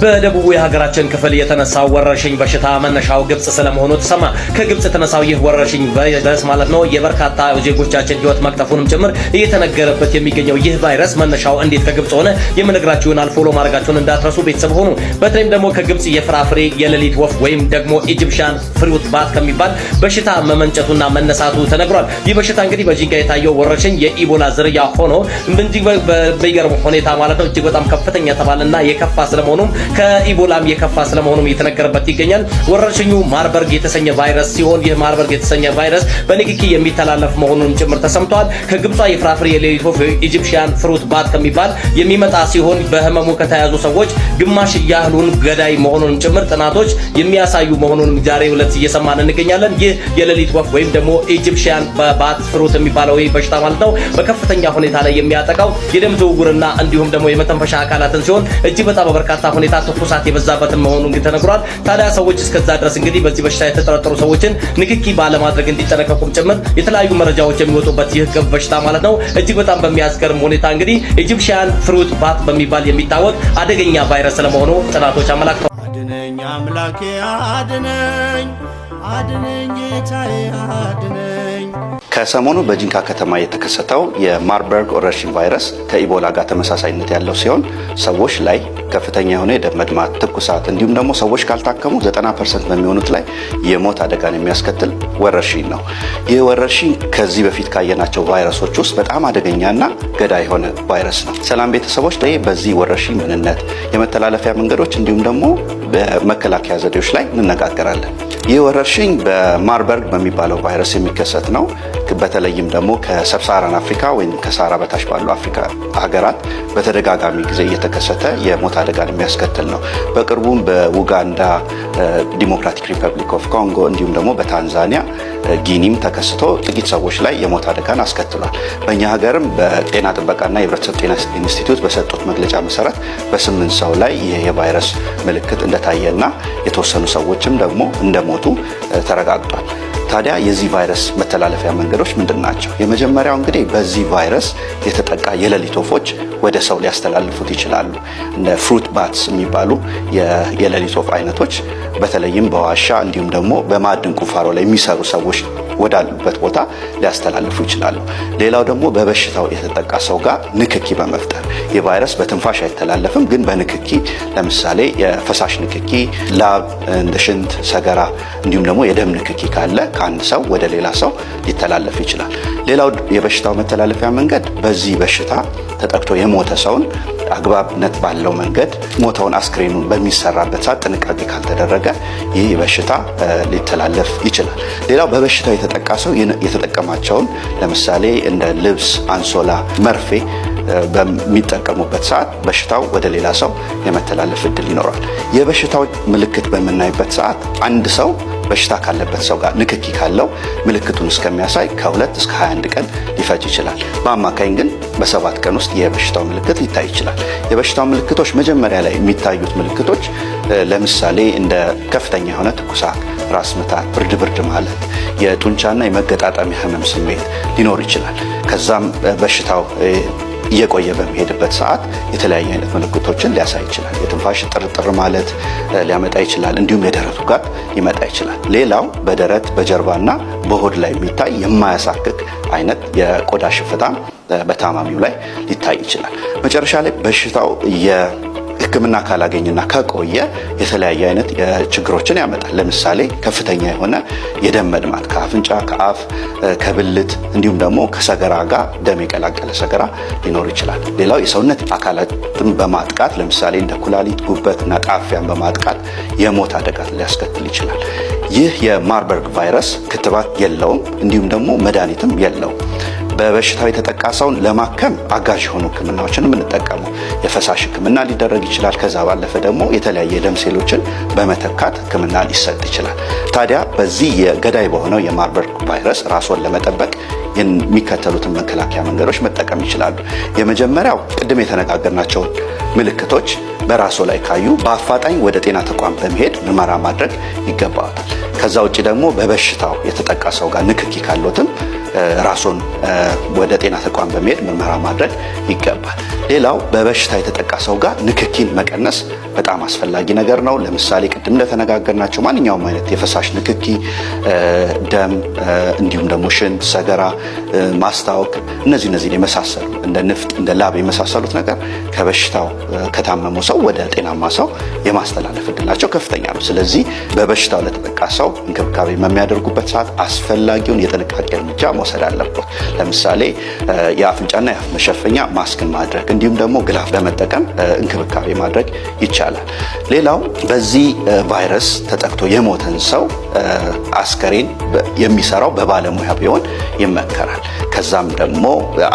በደቡቡ የሀገራችን ክፍል የተነሳው ወረርሽኝ በሽታ መነሻው ግብጽ ስለመሆኑ ተሰማ። ከግብጽ የተነሳው ይህ ወረርሽኝ ቫይረስ ማለት ነው የበርካታ ዜጎቻችን ህይወት መቅጠፉንም ጭምር እየተነገረበት የሚገኘው ይህ ቫይረስ መነሻው እንዴት ከግብጽ ሆነ የምነግራችሁን ፎሎ ማድረጋችሁን እንዳትረሱ ቤተሰብ ሆኑ። በተለይም ደግሞ ከግብጽ የፍራፍሬ የሌሊት ወፍ ወይም ደግሞ ኢጂፕሽያን ፍሩት ባት ከሚባል በሽታ መመንጨቱና መነሳቱ ተነግሯል። ይህ በሽታ እንግዲህ በጂንካ የታየው ወረርሽኝ የኢቦላ ዝርያ ሆኖ እንዲህ በሚገርም ሁኔታ ማለት ነው እጅግ በጣም ከፍተኛ ተባለና የከፋ ስለመሆኑም ከኢቦላም የከፋ ስለመሆኑም እየተነገረበት ይገኛል። ወረርሽኙ ማርበርግ የተሰኘ ቫይረስ ሲሆን ይህ ማርበርግ የተሰኘ ቫይረስ በንክኪ የሚተላለፍ መሆኑን ጭምር ተሰምቷል። ከግብጽ የፍራፍሬ የሌሊት ወፍ ኢጂፕሽያን ፍሩት ባት ከሚባል የሚመጣ ሲሆን በህመሙ ከተያዙ ሰዎች ግማሽ ያህሉን ገዳይ መሆኑን ጭምር ጥናቶች የሚያሳዩ መሆኑን ዛሬ ዕለት እየሰማን እንገኛለን። ይህ የሌሊት ወፍ ወይም ደግሞ ኢጂፕሽያን ባት ፍሩት የሚባለው በሽታ ማለት ነው በከፍተኛ ሁኔታ ላይ የሚያጠቃው የደም ዝውውርና እንዲሁም ደግሞ የመተንፈሻ አካላትን ሲሆን እጅግ በጣም በርካታ ሁኔታ ትኩሳት የበዛበትን መሆኑን ተነግሯል። ታዲያ ሰዎች እስከዛ ድረስ እንግዲህ በዚህ በሽታ የተጠረጠሩ ሰዎችን ንክኪ ባለማድረግ እንዲጠነቀቁም ጭምር የተለያዩ መረጃዎች የሚወጡበት ይህ በሽታ ማለት ነው እጅግ በጣም በሚያስገርም ሁኔታ እንግዲህ ኢጂፕሽያን ፍሩት ባት በሚባል የሚታወቅ አደገኛ ቫይረስ ስለመሆኑ ጥናቶች አመላክተዋል። አድነኝ አምላኬ አድነኝ፣ አድነኝ ጌታዬ አድነኝ። ከሰሞኑ በጂንካ ከተማ የተከሰተው የማርበርግ ወረርሽኝ ቫይረስ ከኢቦላ ጋር ተመሳሳይነት ያለው ሲሆን ሰዎች ላይ ከፍተኛ የሆነ የደም መድማት፣ ትኩሳት እንዲሁም ደግሞ ሰዎች ካልታከሙ 90% በሚሆኑት ላይ የሞት አደጋን የሚያስከትል ወረርሽኝ ነው። ይህ ወረርሽኝ ከዚህ በፊት ካየናቸው ቫይረሶች ውስጥ በጣም አደገኛና ገዳይ የሆነ ቫይረስ ነው። ሰላም ቤተሰቦች፣ በዚህ ወረርሽኝ ምንነት፣ የመተላለፊያ መንገዶች እንዲሁም ደግሞ በመከላከያ ዘዴዎች ላይ እንነጋገራለን። ይህ ወረርሽኝ በማርበርግ በሚባለው ቫይረስ የሚከሰት ነው። በተለይም ደግሞ ከሰብሳራን አፍሪካ ወይም ከሳራ በታች ባሉ አፍሪካ ሀገራት በተደጋጋሚ ጊዜ እየተከሰተ የሞት አደጋን የሚያስከትል ነው። በቅርቡም በኡጋንዳ፣ ዲሞክራቲክ ሪፐብሊክ ኦፍ ኮንጎ እንዲሁም ደግሞ በታንዛኒያ ጊኒም ተከስቶ ጥቂት ሰዎች ላይ የሞት አደጋን አስከትሏል። በእኛ ሀገርም በጤና ጥበቃና የህብረተሰብ ጤና ኢንስቲትዩት በሰጡት መግለጫ መሰረት በ8 ሰው ላይ ይህ የቫይረስ ምልክት እንደታየና የተወሰኑ ሰዎችም ደግሞ እንደሞቱ ተረጋግጧል። ታዲያ የዚህ ቫይረስ መተላለፊያ መንገዶች ምንድን ናቸው? የመጀመሪያው እንግዲህ በዚህ ቫይረስ የተጠቃ የሌሊት ወፎች ወደ ሰው ሊያስተላልፉት ይችላሉ። እንደ ፍሩት ባትስ የሚባሉ የሌሊት ወፍ አይነቶች በተለይም በዋሻ እንዲሁም ደግሞ በማዕድን ቁፋሮ ላይ የሚሰሩ ሰዎች ወዳሉበት ቦታ ሊያስተላልፉ ይችላሉ። ሌላው ደግሞ በበሽታው የተጠቃ ሰው ጋር ንክኪ በመፍጠር የቫይረስ በትንፋሽ አይተላለፍም፣ ግን በንክኪ ለምሳሌ የፈሳሽ ንክኪ፣ ላብ፣ እንደ ሽንት፣ ሰገራ እንዲሁም ደግሞ የደም ንክኪ ካለ ከአንድ ሰው ወደ ሌላ ሰው ሊተላለፍ ይችላል። ሌላው የበሽታው መተላለፊያ መንገድ በዚህ በሽታ ተጠቅቶ የሞተ ሰውን አግባብነት ባለው መንገድ ሞተውን አስክሬኑን በሚሰራበት ሰዓት ጥንቃቄ ካልተደረገ ይህ በሽታ ሊተላለፍ ይችላል። ሌላው በበሽታው የተጠቃ ሰው የተጠቀማቸውን ለምሳሌ እንደ ልብስ፣ አንሶላ፣ መርፌ በሚጠቀሙበት ሰዓት በሽታው ወደ ሌላ ሰው የመተላለፍ እድል ይኖራል። የበሽታው ምልክት በምናይበት ሰዓት አንድ ሰው በሽታ ካለበት ሰው ጋር ንክኪ ካለው ምልክቱን እስከሚያሳይ ከ2 እስከ 21 ቀን ሊፈጅ ይችላል። በአማካኝ ግን በ7 ቀን ውስጥ የበሽታው ምልክት ሊታይ ይችላል። የበሽታው ምልክቶች መጀመሪያ ላይ የሚታዩት ምልክቶች ለምሳሌ እንደ ከፍተኛ የሆነ ትኩሳት፣ ራስ ምታት፣ ብርድ ማለት፣ የጡንቻና የመገጣጠሚያ ህመም ስሜት ሊኖር ይችላል። ከዛም በሽታው እየቆየ በሚሄድበት ሰዓት የተለያየ አይነት ምልክቶችን ሊያሳይ ይችላል። የትንፋሽ ጥርጥር ማለት ሊያመጣ ይችላል። እንዲሁም የደረቱ ጋር ሊመጣ ይችላል። ሌላው በደረት በጀርባና በሆድ ላይ የሚታይ የማያሳክክ አይነት የቆዳ ሽፍታ በታማሚው ላይ ሊታይ ይችላል። መጨረሻ ላይ በሽታው ሕክምና ካላገኘና ከቆየ የተለያየ አይነት ችግሮችን ያመጣል። ለምሳሌ ከፍተኛ የሆነ የደም መድማት ከአፍንጫ፣ ከአፍ፣ ከብልት እንዲሁም ደግሞ ከሰገራ ጋር ደም የቀላቀለ ሰገራ ሊኖር ይችላል። ሌላው የሰውነት አካላትን በማጥቃት ለምሳሌ እንደ ኩላሊት፣ ጉበትና ጣፊያን በማጥቃት የሞት አደጋ ሊያስከትል ይችላል። ይህ የማርበርግ ቫይረስ ክትባት የለውም፣ እንዲሁም ደግሞ መድኃኒትም የለውም። በበሽታው የተጠቃ ሰውን ለማከም አጋዥ የሆኑ ህክምናዎችን የምንጠቀመው የፈሳሽ ህክምና ሊደረግ ይችላል። ከዛ ባለፈ ደግሞ የተለያየ የደም ሴሎችን በመተካት ህክምና ሊሰጥ ይችላል። ታዲያ በዚህ የገዳይ በሆነው የማርበርግ ቫይረስ ራስዎን ለመጠበቅ የሚከተሉትን መከላከያ መንገዶች መጠቀም ይችላሉ። የመጀመሪያው ቅድም የተነጋገርናቸውን ምልክቶች በራስዎ ላይ ካዩ በአፋጣኝ ወደ ጤና ተቋም በመሄድ ምርመራ ማድረግ ይገባዋል። ከዛ ውጪ ደግሞ በበሽታው የተጠቃ ሰው ጋር ንክኪ ካለዎትም ራስዎን ወደ ጤና ተቋም በመሄድ ምርመራ ማድረግ ይገባል። ሌላው በበሽታ የተጠቃ ሰው ጋር ንክኪን መቀነስ በጣም አስፈላጊ ነገር ነው። ለምሳሌ ቅድም እንደተነጋገርናቸው ማንኛውም አይነት የፈሳሽ ንክኪ፣ ደም፣ እንዲሁም ደግሞ ሽንት፣ ሰገራ፣ ማስታወክ እነዚህን የመሳሰሉ እንደ ንፍጥ፣ እንደ ላብ የመሳሰሉት ነገር ከበሽታው ከታመመው ሰው ወደ ጤናማ ሰው የማስተላለፍ እድላቸው ከፍተኛ ነው። ስለዚህ በበሽታው ለተጠቃ ሰው እንክብካቤ በሚያደርጉበት ሰዓት አስፈላጊውን የጥንቃቄ እርምጃ መውሰድ አለበት። ለምሳሌ የአፍንጫና የአፍ መሸፈኛ ማስክን ማድረግ እንዲሁም ደግሞ ግላፍ በመጠቀም እንክብካቤ ማድረግ ይቻላል። ሌላው በዚህ ቫይረስ ተጠቅቶ የሞተን ሰው አስከሬን የሚሰራው በባለሙያ ቢሆን ይመከራል። ከዛም ደግሞ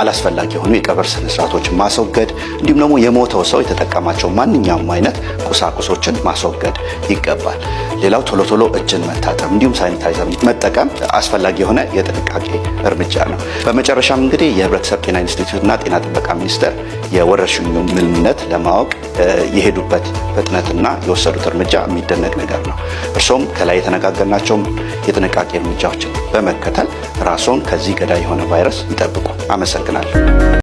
አላስፈላጊ የሆኑ የቀብር ስነስርዓቶችን ማስወገድ እንዲሁም ደግሞ የሞተው ሰው የተጠቀማቸው ማንኛውም አይነት ቁሳቁሶችን ማስወገድ ይገባል። ሌላው ቶሎ ቶሎ እጅን መታጠብ እንዲሁም ሳኒታይዘር መጠቀም አስፈላጊ የሆነ የጥንቃቄ እርምጃ ነው። በመጨረሻም እንግዲህ የህብረተሰብ ጤና ኢንስቲትዩትና ጤና ጥበቃ ሚኒስቴር የወረርሽኙ ምንነት ለማወቅ የሄዱበት ፍጥነትና የወሰዱት እርምጃ የሚደነቅ ነገር ነው። እርሶም ከላይ የተነጋገርናቸውን የጥንቃቄ እርምጃዎችን በመከተል ራስዎን ከዚህ ገዳይ የሆነ ቫይረስ ይጠብቁ። አመሰግናለሁ።